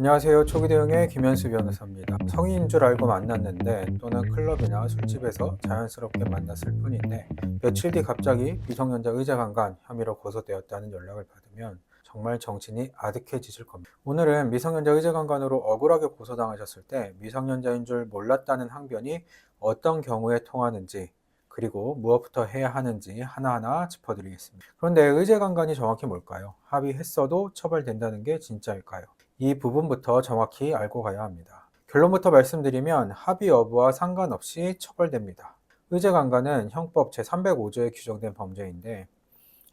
안녕하세요. 초기 대응의 김현수 변호사입니다. 성인인 줄 알고 만났는데 또는 클럽이나 술집에서 자연스럽게 만났을 뿐인데 며칠 뒤 갑자기 미성년자 의제강간 혐의로 고소되었다는 연락을 받으면 정말 정신이 아득해지실 겁니다. 오늘은 미성년자 의제강간으로 억울하게 고소당하셨을 때 미성년자인 줄 몰랐다는 항변이 어떤 경우에 통하는지 그리고 무엇부터 해야 하는지 하나하나 짚어드리겠습니다. 그런데 의제강간이 정확히 뭘까요? 합의했어도 처벌된다는 게 진짜일까요? 이 부분부터 정확히 알고 가야 합니다. 결론부터 말씀드리면 합의 여부와 상관없이 처벌됩니다. 의제강간은 형법 제305조에 규정된 범죄인데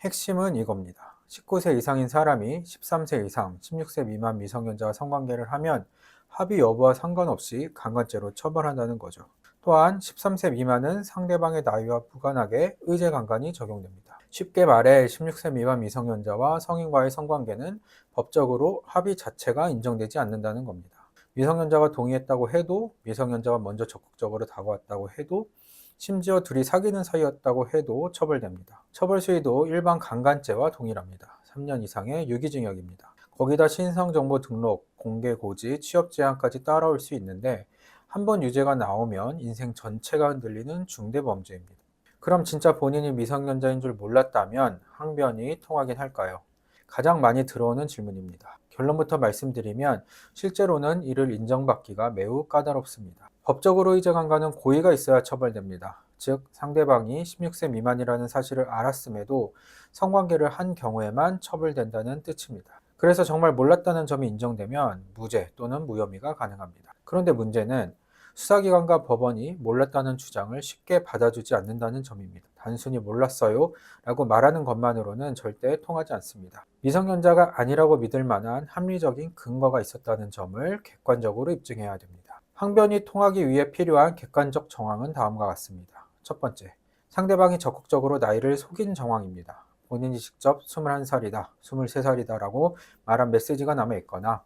핵심은 이겁니다. 19세 이상인 사람이 13세 이상, 16세 미만 미성년자와 성관계를 하면 합의 여부와 상관없이 강간죄로 처벌한다는 거죠. 또한 13세 미만은 상대방의 나이와 무관하게 의제강간이 적용됩니다. 쉽게 말해 16세 미만 미성년자와 성인과의 성관계는 법적으로 합의 자체가 인정되지 않는다는 겁니다. 미성년자가 동의했다고 해도, 미성년자가 먼저 적극적으로 다가왔다고 해도, 심지어 둘이 사귀는 사이였다고 해도 처벌됩니다. 처벌 수위도 일반 강간죄와 동일합니다. 3년 이상의 유기징역입니다. 거기다 신상정보 등록, 공개 고지, 취업 제한까지 따라올 수 있는데 한 번 유죄가 나오면 인생 전체가 흔들리는 중대범죄입니다. 그럼 진짜 본인이 미성년자인 줄 몰랐다면 항변이 통하긴 할까요? 가장 많이 들어오는 질문입니다. 결론부터 말씀드리면 실제로는 이를 인정받기가 매우 까다롭습니다. 법적으로 의제강간은 고의가 있어야 처벌됩니다. 즉 상대방이 16세 미만이라는 사실을 알았음에도 성관계를 한 경우에만 처벌된다는 뜻입니다. 그래서 정말 몰랐다는 점이 인정되면 무죄 또는 무혐의가 가능합니다. 그런데 문제는 수사기관과 법원이 몰랐다는 주장을 쉽게 받아주지 않는다는 점입니다. 단순히 몰랐어요 라고 말하는 것만으로는 절대 통하지 않습니다. 미성년자가 아니라고 믿을 만한 합리적인 근거가 있었다는 점을 객관적으로 입증해야 됩니다. 항변이 통하기 위해 필요한 객관적 정황은 다음과 같습니다. 첫 번째, 상대방이 적극적으로 나이를 속인 정황입니다. 본인이 직접 21살이다, 23살이다 라고 말한 메시지가 남아있거나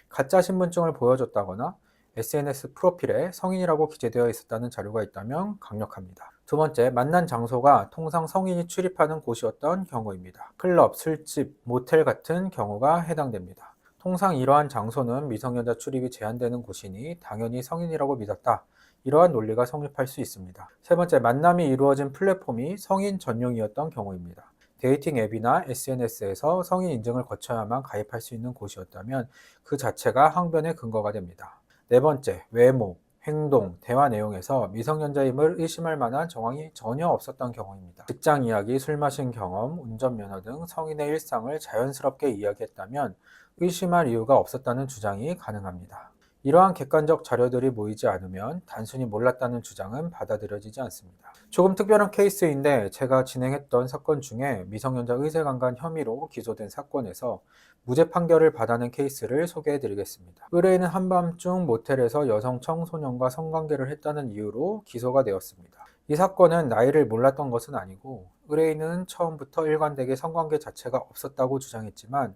가짜 신분증을 보여줬다거나 SNS 프로필에 성인이라고 기재되어 있었다는 자료가 있다면 강력합니다. 두 번째, 만난 장소가 통상 성인이 출입하는 곳이었던 경우입니다. 클럽, 술집, 모텔 같은 경우가 해당됩니다. 통상 이러한 장소는 미성년자 출입이 제한되는 곳이니 당연히 성인이라고 믿었다. 이러한 논리가 성립할 수 있습니다. 세 번째, 만남이 이루어진 플랫폼이 성인 전용이었던 경우입니다. 데이팅 앱이나 SNS에서 성인 인증을 거쳐야만 가입할 수 있는 곳이었다면 그 자체가 항변의 근거가 됩니다. 네 번째, 외모, 행동, 대화 내용에서 미성년자임을 의심할 만한 정황이 전혀 없었던 경우입니다. 직장 이야기, 술 마신 경험, 운전면허 등 성인의 일상을 자연스럽게 이야기했다면 의심할 이유가 없었다는 주장이 가능합니다. 이러한 객관적 자료들이 모이지 않으면 단순히 몰랐다는 주장은 받아들여지지 않습니다. 조금 특별한 케이스인데 제가 진행했던 사건 중에 미성년자 의제강간 혐의로 기소된 사건에서 무죄 판결을 받아낸 케이스를 소개해 드리겠습니다. 의뢰인은 한밤중 모텔에서 여성 청소년과 성관계를 했다는 이유로 기소가 되었습니다. 이 사건은 나이를 몰랐던 것은 아니고 의뢰인은 처음부터 일관되게 성관계 자체가 없었다고 주장했지만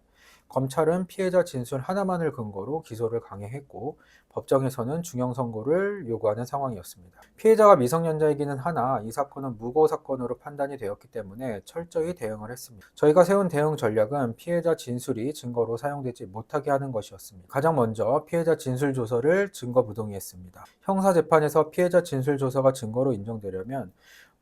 검찰은 피해자 진술 하나만을 근거로 기소를 강행했고 법정에서는 중형 선고를 요구하는 상황이었습니다. 피해자가 미성년자이기는 하나 이 사건은 무고 사건으로 판단이 되었기 때문에 철저히 대응을 했습니다. 저희가 세운 대응 전략은 피해자 진술이 증거로 사용되지 못하게 하는 것이었습니다. 가장 먼저 피해자 진술 조서를 증거 부동의했습니다. 형사재판에서 피해자 진술 조서가 증거로 인정되려면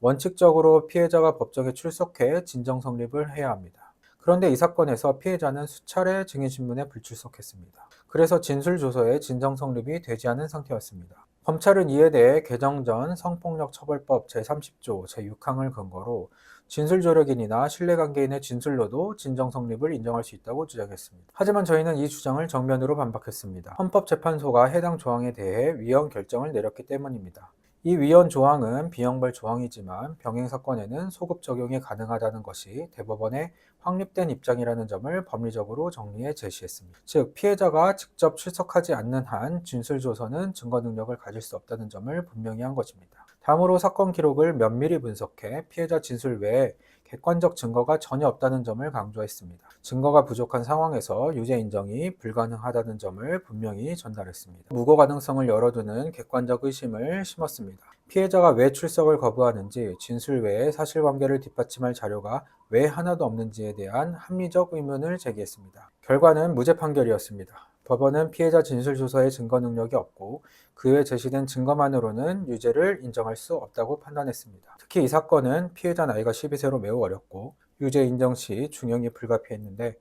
원칙적으로 피해자가 법정에 출석해 진정 성립을 해야 합니다. 그런데 이 사건에서 피해자는 수차례 증인신문에 불출석했습니다. 그래서 진술조서에 진정 성립이 되지 않은 상태였습니다. 검찰은 이에 대해 개정 전 성폭력처벌법 제30조 제6항을 근거로 진술조력인이나 신뢰관계인의 진술로도 진정 성립을 인정할 수 있다고 주장했습니다. 하지만 저희는 이 주장을 정면으로 반박했습니다. 헌법재판소가 해당 조항에 대해 위헌 결정을 내렸기 때문입니다. 이 위헌 조항은 비형벌 조항이지만 병행 사건에는 소급 적용이 가능하다는 것이 대법원의 확립된 입장이라는 점을 법리적으로 정리해 제시했습니다. 즉, 피해자가 직접 출석하지 않는 한 진술조서는 증거 능력을 가질 수 없다는 점을 분명히 한 것입니다. 다음으로 사건 기록을 면밀히 분석해 피해자 진술 외에 객관적 증거가 전혀 없다는 점을 강조했습니다. 증거가 부족한 상황에서 유죄 인정이 불가능하다는 점을 분명히 전달했습니다. 무고 가능성을 열어두는 객관적 의심을 심었습니다. 피해자가 왜 출석을 거부하는지, 진술 외에 사실관계를 뒷받침할 자료가 왜 하나도 없는지에 대한 합리적 의문을 제기했습니다. 결과는 무죄 판결이었습니다. 법원은 피해자 진술 조서에 증거 능력이 없고 그 외 제시된 증거만으로는 유죄를 인정할 수 없다고 판단했습니다. 특히 이 사건은 피해자 나이가 12세로 매우 어렸고 유죄 인정 시 중형이 불가피했는데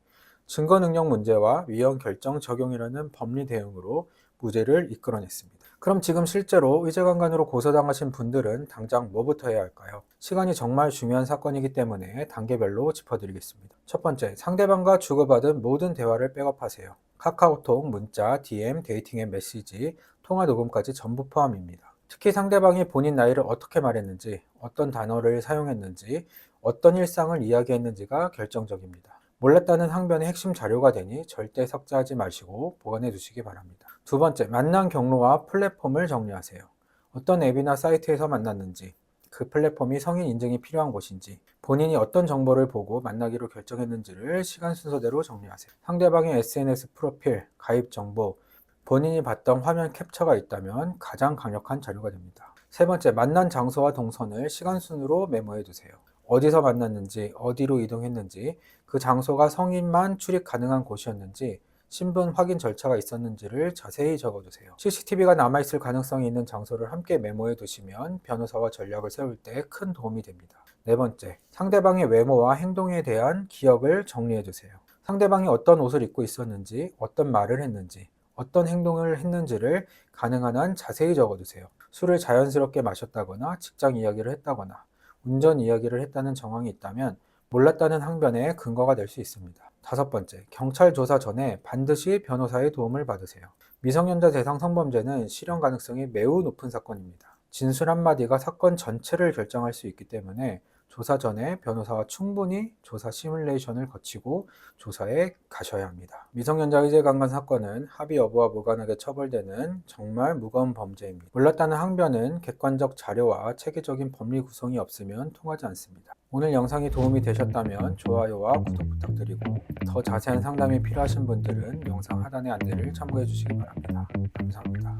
증거 능력 문제와 위헌 결정 적용이라는 법리 대응으로 무죄를 이끌어냈습니다. 그럼 지금 실제로 의제강간으로 고소당하신 분들은 당장 뭐부터 해야 할까요? 시간이 정말 중요한 사건이기 때문에 단계별로 짚어드리겠습니다. 첫 번째, 상대방과 주고받은 모든 대화를 백업하세요. 카카오톡, 문자, DM, 데이팅 앱 메시지, 통화 녹음까지 전부 포함입니다. 특히 상대방이 본인 나이를 어떻게 말했는지, 어떤 단어를 사용했는지, 어떤 일상을 이야기했는지가 결정적입니다. 몰랐다는 항변의 핵심 자료가 되니 절대 삭제하지 마시고 보관해 두시기 바랍니다. 두 번째, 만난 경로와 플랫폼을 정리하세요. 어떤 앱이나 사이트에서 만났는지, 그 플랫폼이 성인 인증이 필요한 곳인지, 본인이 어떤 정보를 보고 만나기로 결정했는지를 시간 순서대로 정리하세요. 상대방의 SNS 프로필, 가입 정보, 본인이 봤던 화면 캡처가 있다면 가장 강력한 자료가 됩니다. 세 번째, 만난 장소와 동선을 시간 순으로 메모해 두세요. 어디서 만났는지, 어디로 이동했는지, 그 장소가 성인만 출입 가능한 곳이었는지, 신분 확인 절차가 있었는지를 자세히 적어두세요. CCTV가 남아있을 가능성이 있는 장소를 함께 메모해 두시면 변호사와 전략을 세울 때 큰 도움이 됩니다. 네 번째, 상대방의 외모와 행동에 대한 기억을 정리해 두세요. 상대방이 어떤 옷을 입고 있었는지, 어떤 말을 했는지, 어떤 행동을 했는지를 가능한 한 자세히 적어두세요. 술을 자연스럽게 마셨다거나 직장 이야기를 했다거나 운전 이야기를 했다는 정황이 있다면 몰랐다는 항변에 근거가 될 수 있습니다. 다섯 번째, 경찰 조사 전에 반드시 변호사의 도움을 받으세요. 미성년자 대상 성범죄는 실형 가능성이 매우 높은 사건입니다. 진술 한마디가 사건 전체를 결정할 수 있기 때문에 조사 전에 변호사와 충분히 조사 시뮬레이션을 거치고 조사에 가셔야 합니다. 미성년자 의제 강간 사건은 합의 여부와 무관하게 처벌되는 정말 무거운 범죄입니다. 몰랐다는 항변은 객관적 자료와 체계적인 법리 구성이 없으면 통하지 않습니다. 오늘 영상이 도움이 되셨다면 좋아요와 구독 부탁드리고 더 자세한 상담이 필요하신 분들은 영상 하단의 안내를 참고해 주시기 바랍니다. 감사합니다.